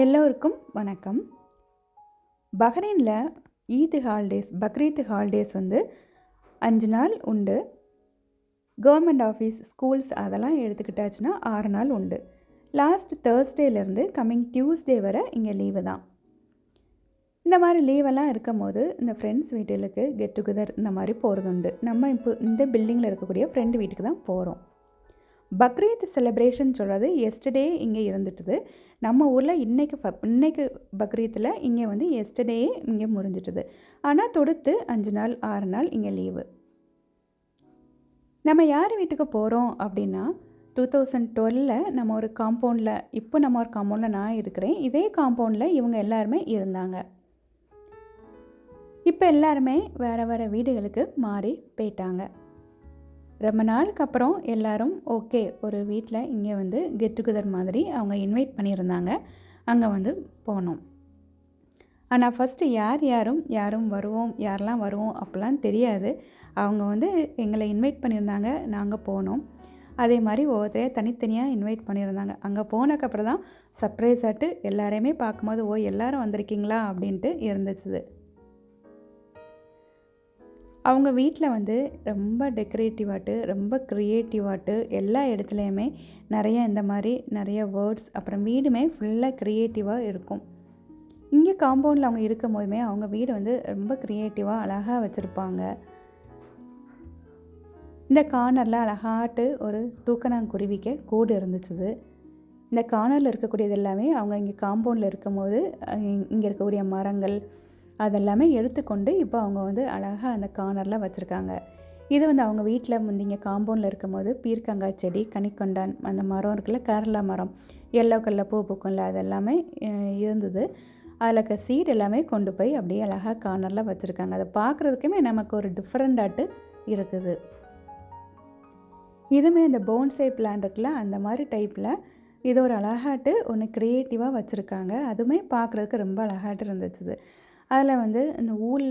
எல்லோருக்கும் வணக்கம். பஹ்ரைனில் பக்ரீத் ஹாலிடேஸ் 5 நாள் உண்டு. கவர்மெண்ட் ஆஃபீஸ், ஸ்கூல்ஸ் அதெல்லாம் எடுத்துக்கிட்டாச்சுன்னா 6 நாள் உண்டு. லாஸ்ட் தேர்ஸ்டேலேருந்து கம்மிங் டியூஸ்டே வரை இங்கே லீவு தான். இந்த மாதிரி லீவெல்லாம் இருக்கும் போது இந்த ஃப்ரெண்ட்ஸ் வீட்டுக்கு கெட் டுகெதர் இந்த மாதிரி போகிறது உண்டு. நம்ம இப்போ இந்த பில்டிங்கில் இருக்கக்கூடிய ஃப்ரெண்டு வீட்டுக்கு தான் போகிறோம். பக்ரீத் செலிப்ரேஷன் சொல்கிறது எஸ்டர்டே இங்கே இருந்துட்டுது. நம்ம ஊரில் இன்றைக்கு பக்ரீத்தில் இங்கே எஸ்டர்டே இங்கே முடிஞ்சிட்டுது. ஆனால் தொடுத்து 5 நாள் 6 நாள் இங்கே லீவு. நம்ம யார் வீட்டுக்கு போகிறோம் அப்படின்னா 2012 நம்ம ஒரு காம்பவுண்டில் நான் இருக்கிறேன். இதே காம்பவுண்டில் இவங்க எல்லாருமே இருந்தாங்க. இப்போ எல்லாருமே வேறு வேறு வீடுகளுக்கு மாறி போயிட்டாங்க. ரொம்ப நாளுக்கு அப்புறம் எல்லோரும் ஓகே ஒரு வீட்டில் இங்கே கெட் டுகெதர் மாதிரி அவங்க இன்வைட் பண்ணியிருந்தாங்க. அங்கே போனோம். ஆனால் ஃபஸ்ட்டு யாரும் யாரெல்லாம் வருவோம் அப்படிலாம் தெரியாது. அவங்க எங்களை இன்வைட் பண்ணியிருந்தாங்க. நாங்கள் போனோம். அதே மாதிரி ஒவ்வொருத்தரையாக தனித்தனியாக இன்வைட் பண்ணியிருந்தாங்க. அங்கே போனதுக்கப்புறம் தான் சர்ப்ரைஸ் ஆட்டு எல்லாரையுமே பார்க்கும்போது எல்லோரும் வந்திருக்கீங்களா அப்படின்ட்டு இருந்துச்சு. அவங்க வீட்டில் ரொம்ப டெக்கரேட்டிவாட்டு, ரொம்ப க்ரியேட்டிவாட்டு எல்லா இடத்துலையுமே இந்த மாதிரி நிறைய வேர்ட்ஸ், அப்புறம் வீடுமே ஃபுல்லாக க்ரியேட்டிவாக இருக்கும். இங்கே காம்பவுண்டில் அவங்க இருக்கும் போதுமே அவங்க வீடு ரொம்ப க்ரியேட்டிவாக அழகாக வச்சுருப்பாங்க. இந்த கார்னரில் அழகாட்டு ஒரு தூக்கணாங்குருவிக்கு கூடு இருந்துச்சு. இந்த கார்னரில் இருக்கக்கூடியது எல்லாமே அவங்க இங்கே காம்பவுண்டில் இருக்கும்போது இங்கே இருக்கக்கூடிய மரங்கள் அதெல்லாமே எடுத்துக்கொண்டு இப்போ அவங்க அழகாக அந்த கார்னரில் வச்சுருக்காங்க. இது அவங்க வீட்டில் இங்கே காம்பவுண்டில் இருக்கும்போது பீர்க்கங்காய் செடி, கனிக்கொண்டான் அந்த மரம் இருக்குல்ல, கேரளா மரம், எல்லோ கல்லில் பூ பூக்கும்ல, அதெல்லாமே இருந்தது. அதில் இருக்க சீடு எல்லாமே கொண்டு போய் அப்படியே அழகாக கார்னரில் வச்சுருக்காங்க. அதை பார்க்குறதுக்குமே நமக்கு ஒரு டிஃப்ரெண்டாட்டு இருக்குது. இதுவுமே இந்த போன்சை பிளான் இருக்குல்ல, அந்த மாதிரி டைப்பில் இது ஒரு அழகாட்டு ஒன்று க்ரியேட்டிவாக வச்சுருக்காங்க. அதுவுமே பார்க்குறதுக்கு ரொம்ப அழகாட்டு இருந்துச்சு. அதில் இந்த ஊல்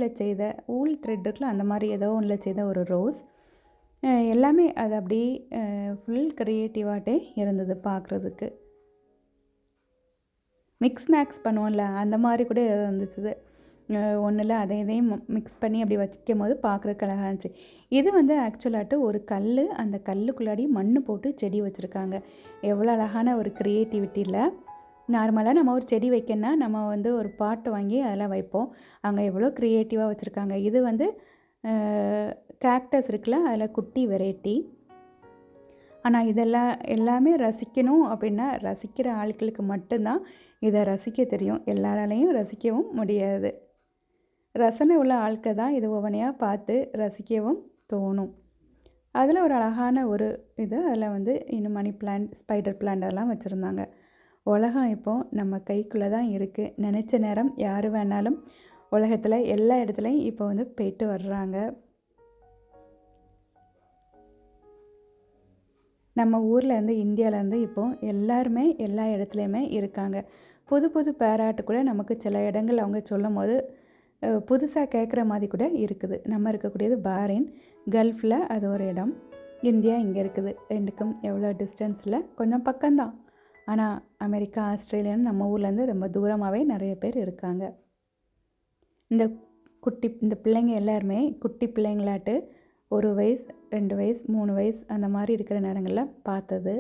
த்ரெட் இருக்குல்ல, அந்த மாதிரி ஏதோ ஒன்றில் செய்த ஒரு ரோஸ் எல்லாமே அது அப்படியே ஃபுல் க்ரியேட்டிவாகட்டே இருந்தது பார்க்குறதுக்கு. மேக்ஸ் பண்ணுவோம்ல, அந்த மாதிரி கூட இருந்துச்சு. ஒன்றில் இதையும் மிக்ஸ் பண்ணி அப்படி வைக்கும் போது பார்க்குறதுக்கு அழகாக இருந்துச்சு. இது ஆக்சுவலாட்டு ஒரு கல், அந்த கல்லுக்குள்ளாடி மண் போட்டு செடி வச்சுருக்காங்க. எவ்வளோ அழகான ஒரு க்ரியேட்டிவிட்டியில். நார்மலாக நம்ம ஒரு செடி வைக்கணுன்னா நம்ம ஒரு பாட்டு வாங்கி அதெல்லாம் வைப்போம். அங்கே எவ்வளோ க்ரியேட்டிவாக வச்சுருக்காங்க. இது கேக்டஸ் இருக்குல்ல, அதில் குட்டி வெரைட்டி. ஆனால் எல்லாமே ரசிக்கணும் அப்படின்னா ரசிக்கிற ஆட்களுக்கு மட்டும்தான் இதை ரசிக்க தெரியும். எல்லாராலையும் ரசிக்கவும் முடியாது. ரசனை உள்ள ஆட்கள் தான் இது ஒவ்வொன்றையாக பார்த்து ரசிக்கவும் தோணும். அதில் ஒரு அழகான ஒரு அதில் இன்னும் மணி பிளான்ட், ஸ்பைடர் பிளான்ட் அதெல்லாம் வச்சுருந்தாங்க. உலகம் இப்போது நம்ம கைக்குள்ளே தான் இருக்குது. நினச்ச நேரம் யார் வேணாலும் உலகத்தில் எல்லா இடத்துலையும் இப்போ போயிட்டு வர்றாங்க. நம்ம ஊர்லேருந்து இந்தியாவிலேருந்து இப்போது எல்லாருமே எல்லா இடத்துலையுமே இருக்காங்க. புது புது பேராட்டு கூட நமக்கு சில இடங்கள் அவங்க சொல்லும் போது புதுசாக கேட்குற மாதிரி கூட இருக்குது. நம்ம இருக்கக்கூடியது பஹ்ரைன், கல்ஃபில் அது ஒரு இடம். இந்தியா இங்கே இருக்குது. ரெண்டுக்கும் எவ்வளோ டிஸ்டன்ஸில், கொஞ்சம் பக்கம்தான். ஆனால் அமெரிக்கா, ஆஸ்திரேலியான்னு நம்ம ஊர்லேருந்து ரொம்ப தூரமாகவே நிறைய பேர் இருக்காங்க. இந்த பிள்ளைங்க எல்லாருமே குட்டி பிள்ளைங்களாட்டு 1 வயசு, 2 வயசு, 3 வயசு அந்த மாதிரி இருக்கிற நேரங்களில் பார்த்தது.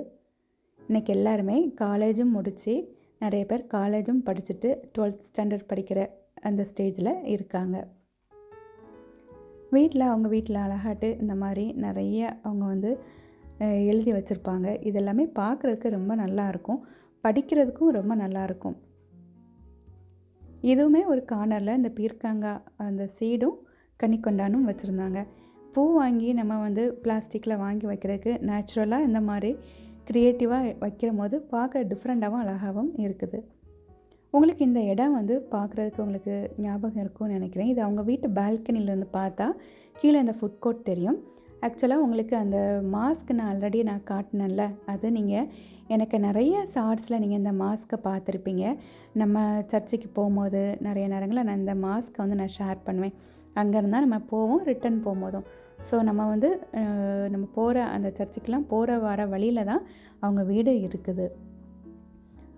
இன்றைக்கி எல்லாருமே காலேஜும் முடித்து, நிறைய பேர் காலேஜும் படிச்சுட்டு 12th ஸ்டாண்டர்ட் படிக்கிற அந்த ஸ்டேஜில் இருக்காங்க. அவங்க வீட்டில் அழகாட்டு இந்த மாதிரி நிறைய அவங்க எழுதி வச்சுருப்பாங்க. இதெல்லாமே பார்க்குறதுக்கு ரொம்ப நல்லாயிருக்கும், படிக்கிறதுக்கும் ரொம்ப நல்லாயிருக்கும். இதுவுமே ஒரு கார்னரில் இந்த பீர்க்கங்காய் அந்த சீடும் கனிக்கொண்டானும் வச்சுருந்தாங்க. பூ வாங்கி நம்ம பிளாஸ்டிக்கில் வாங்கி வைக்கிறதுக்கு நேச்சுரலாக இந்த மாதிரி க்ரியேட்டிவாக வைக்கிற போது பார்க்க டிஃப்ரெண்ட்டாகவும் அழகாகவும் இருக்குது. உங்களுக்கு இந்த இடம் பார்க்குறதுக்கு உங்களுக்கு ஞாபகம் இருக்கும்னு நினைக்கிறேன். இது அவங்க வீட்டு பால்கனிலேருந்து பார்த்தா கீழே இந்த ஃபுட் கோர்ட் தெரியும். ஆக்சுவலாக உங்களுக்கு அந்த மாஸ்க் நான் ஆல்ரெடி காட்டினேன்ல, அது நீங்கள் எனக்கு நிறைய ஷார்ட்ஸில் நீங்கள் இந்த மாஸ்க்கை பார்த்துருப்பீங்க. நம்ம சர்ச்சுக்கு போகும்போது நிறைய நேரங்களில் நான் இந்த மாஸ்க்கை நான் ஷேர் பண்ணுவேன். அங்கேருந்தான் நம்ம போவோம், ரிட்டன் போகும்போதும். ஸோ நம்ம போகிற அந்த சர்ச்சுக்கெலாம் போகிற வர வழியில் தான் அவங்க வீடு இருக்குது.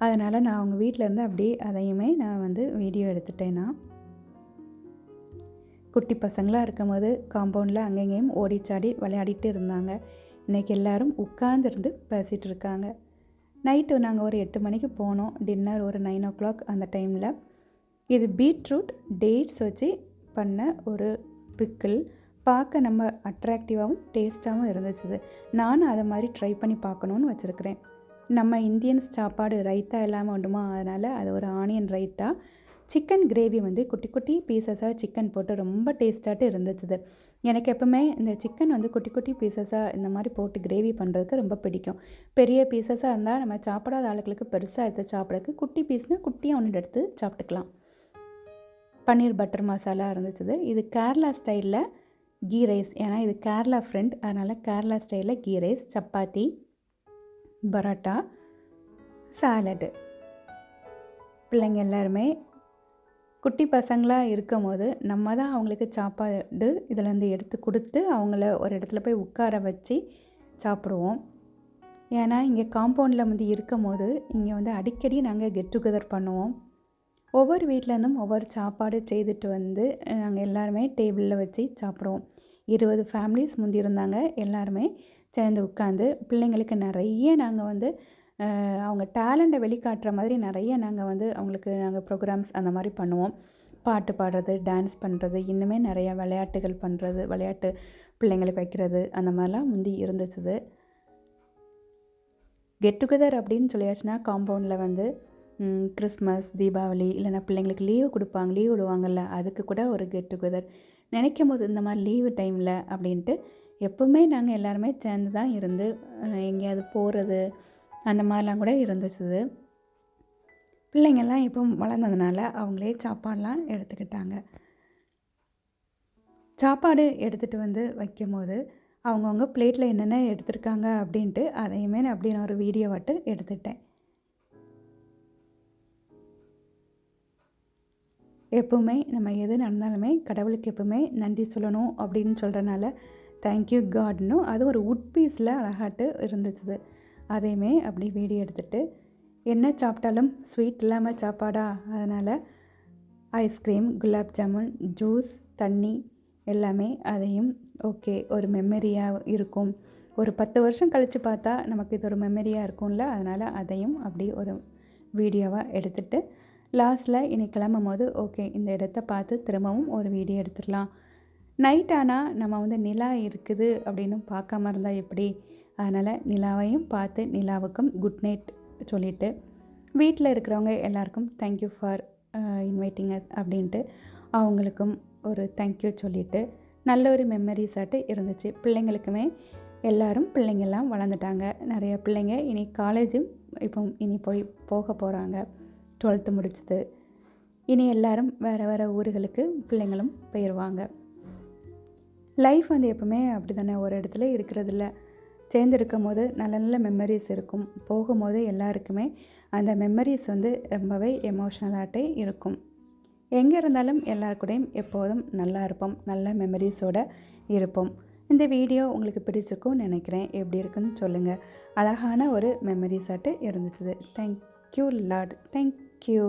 அதனால் நான் அவங்க வீட்டிலேருந்து அப்படியே அதையுமே நான் வந்து வீடியோ எடுத்துட்டேன்னா. குட்டி பசங்களாக இருக்கும்போது காம்பவுண்டில் அங்கங்கேயும் ஓடிச்சாடி விளையாடிட்டு இருந்தாங்க. இன்றைக்கி எல்லோரும் உட்கார்ந்துருந்து பேசிகிட்டு இருக்காங்க. நைட்டு நாங்கள் ஒரு 8 மணிக்கு போனோம். டின்னர் ஒரு 9 o'clock அந்த டைமில். இது பீட்ரூட் டேட்ஸ் வச்சு பண்ண ஒரு பிக்கிள். பார்க்க நம்ம அட்ராக்டிவாகவும் டேஸ்ட்டாகவும் இருந்துச்சு. நானும் அதை மாதிரி ட்ரை பண்ணி பார்க்கணுன்னு வச்சுருக்கிறேன். நம்ம இந்தியன்ஸ் சாப்பாடு ரைத்தா இல்லாமல் உண்டுமா, அதனால் அது ஒரு ஆனியன் ரைத்தா. சிக்கன் கிரேவி வந்து குட்டி குட்டி பீசஸாக சிக்கன் போட்டு ரொம்ப டேஸ்ட்டாட்டு இருந்துச்சு. எனக்கு எப்போவுமே இந்த சிக்கன் வந்து குட்டி குட்டி பீசஸாக இந்த மாதிரி போட்டு கிரேவி பண்ணுறதுக்கு ரொம்ப பிடிக்கும். பெரிய பீசஸாக இருந்தால் நம்ம சாப்பிடாத ஆளுகளுக்கு பெருசாக எடுத்து சாப்பிட்றதுக்கு, குட்டி பீஸ்னால் குட்டியாக ஒன்று எடுத்து சாப்பிட்டுக்கலாம். பன்னீர் பட்டர் மசாலா இருந்துச்சு. இது கேரளா ஸ்டைலில் கீ ரைஸ், ஏன்னா இது கேரளா ஃப்ரெண்ட், அதனால் கேரளா ஸ்டைலில் கீ ரைஸ், சப்பாத்தி, பரோட்டா, சாலடு. பிள்ளைங்க எல்லாருமே குட்டி பசங்களாக இருக்கும் போது நம்ம தான் அவங்களுக்கு சாப்பாடு இதிலேருந்து எடுத்து கொடுத்து அவங்கள ஒரு இடத்துல போய் உட்கார வச்சு சாப்பிடுவோம். ஏன்னா இங்கே காம்பவுண்டில் வந்து இருக்கும் போது இங்கே வந்து அடிக்கடி நாங்கள் கெட் டுகெதர் பண்ணுவோம். ஒவ்வொரு வீட்டிலேருந்தும் ஒவ்வொரு சாப்பாடு செய்துட்டு வந்து நாங்கள் எல்லாருமே டேபிளில் வச்சு சாப்பிடுவோம். 20 ஃபேமிலிஸ் முந்தி இருந்தாங்க. எல்லாருமே சேர்ந்து உட்காந்து பிள்ளைங்களுக்கு நிறைய நாங்கள் வந்து அவங்க டேலண்ட்டை வெளிக்காட்டுற மாதிரி நிறைய நாங்கள் வந்து அவங்களுக்கு நாங்கள் ப்ரோக்ராம்ஸ் அந்த மாதிரி பண்ணுவோம். பாட்டு பாடுறது, டான்ஸ் பண்ணுறது, இன்னுமே நிறையா விளையாட்டுகள் பண்ணுறது, விளையாட்டு பிள்ளைங்களுக்கு வைக்கிறது, அந்த மாதிரிலாம் முந்தி இருந்துச்சு. கெட் டுகெதர் அப்படின்னு சொல்லியாச்சுன்னா காம்பவுண்டில் வந்து கிறிஸ்மஸ், தீபாவளி இல்லைன்னா பிள்ளைங்களுக்கு லீவு கொடுப்பாங்க, லீவ் விடுவாங்கள்ல, அதுக்கு கூட ஒரு கெட் டுகெதர் நினைக்கும் போது இந்த மாதிரி லீவு டைமில் அப்படின்ட்டு எப்போவுமே நாங்கள் எல்லாருமே சேர்ந்து தான் இருந்து எங்கேயாவது போகிறது அந்த மாதிரிலாம் கூட இருந்துச்சு. பிள்ளைங்கள்லாம் இப்போ வளர்ந்ததுனால அவங்களே சாப்பாடெலாம் எடுத்துக்கிட்டாங்க. சாப்பாடு எடுத்துகிட்டு வந்து வைக்கும் போது அவங்கவுங்க பிளேட்டில் என்னென்ன எடுத்துருக்காங்க அப்படின்ட்டு அதையுமே நான் அப்படி நான் ஒரு வீடியோவாட்டு எடுத்துட்டேன். எப்போவுமே நம்ம எது நடந்தாலுமே கடவுளுக்கு எப்போவுமே நன்றி சொல்லணும் அப்படின்னு சொல்கிறனால தேங்க்யூ காட்னும் அது ஒரு உட் பீஸில் அழகாட்டு இருந்துச்சு. அதையுமே அப்படி வீடியோ எடுத்துகிட்டு என்ன சாப்பிட்டாலும் ஸ்வீட் இல்லாமல் சாப்பாடா, அதனால் ஐஸ்கிரீம், குலாப் ஜாமுன், ஜூஸ், தண்ணி எல்லாமே அதையும் ஓகே ஒரு மெமரியாக இருக்கும். ஒரு 10 வருஷம் கழித்து பார்த்தா நமக்கு இது ஒரு மெமரியாக இருக்கும்ல, அதனால் அதையும் அப்படி ஒரு வீடியோவாக எடுத்துகிட்டு லாஸ்ட்டில் இன்றைக்கி கிளம்பும் போது ஓகே இந்த இடத்த பார்த்து திரும்பவும் ஒரு வீடியோ எடுத்துடலாம். நைட் ஆனால் நம்ம வந்து நிலா இருக்குது அப்படின்னு பார்க்காம இருந்தால் எப்படி, அதனால் நிலாவையும் பார்த்து நிலாவுக்கும் குட் நைட் சொல்லிவிட்டு வீட்டில் இருக்கிறவங்க எல்லாருக்கும் தேங்க்யூ ஃபார் இன்வைட்டிங் அஸ் அப்படின்ட்டு அவங்களுக்கும் ஒரு தேங்க்யூ சொல்லிவிட்டு நல்ல ஒரு மெமரிஸாட்டு இருந்துச்சு. பிள்ளைங்களுக்குமே எல்லோரும் பிள்ளைங்கள்லாம் வளர்ந்துட்டாங்க. நிறைய பிள்ளைங்க இனி காலேஜும் இப்போ இனி போக போகிறாங்க. 12th முடிச்சது. இனி எல்லோரும் வேறு வேறு ஊர்களுக்கு பிள்ளைங்களும் போயிடுவாங்க. லைஃப் வந்து எப்போவுமே அப்படி தானே, ஒரு இடத்துல இருக்கிறதில்ல. சேர்ந்து இருக்கும் போது நல்ல நல்ல மெமரிஸ் இருக்கும். போகும்போது எல்லாருக்குமே அந்த மெமரிஸ் வந்து ரொம்பவே எமோஷ்னலாகட்டே இருக்கும். எங்கே இருந்தாலும் எல்லாருக்கூடையும் எப்போதும் நல்லா இருப்போம், நல்ல மெமரிஸோடு இருப்போம். இந்த வீடியோ உங்களுக்கு பிடிச்சிருக்கும்னு நினைக்கிறேன். எப்படி இருக்குன்னு சொல்லுங்கள். அழகான ஒரு மெமரிஸாட்டு இருந்துச்சு. Thank you lot, thank you.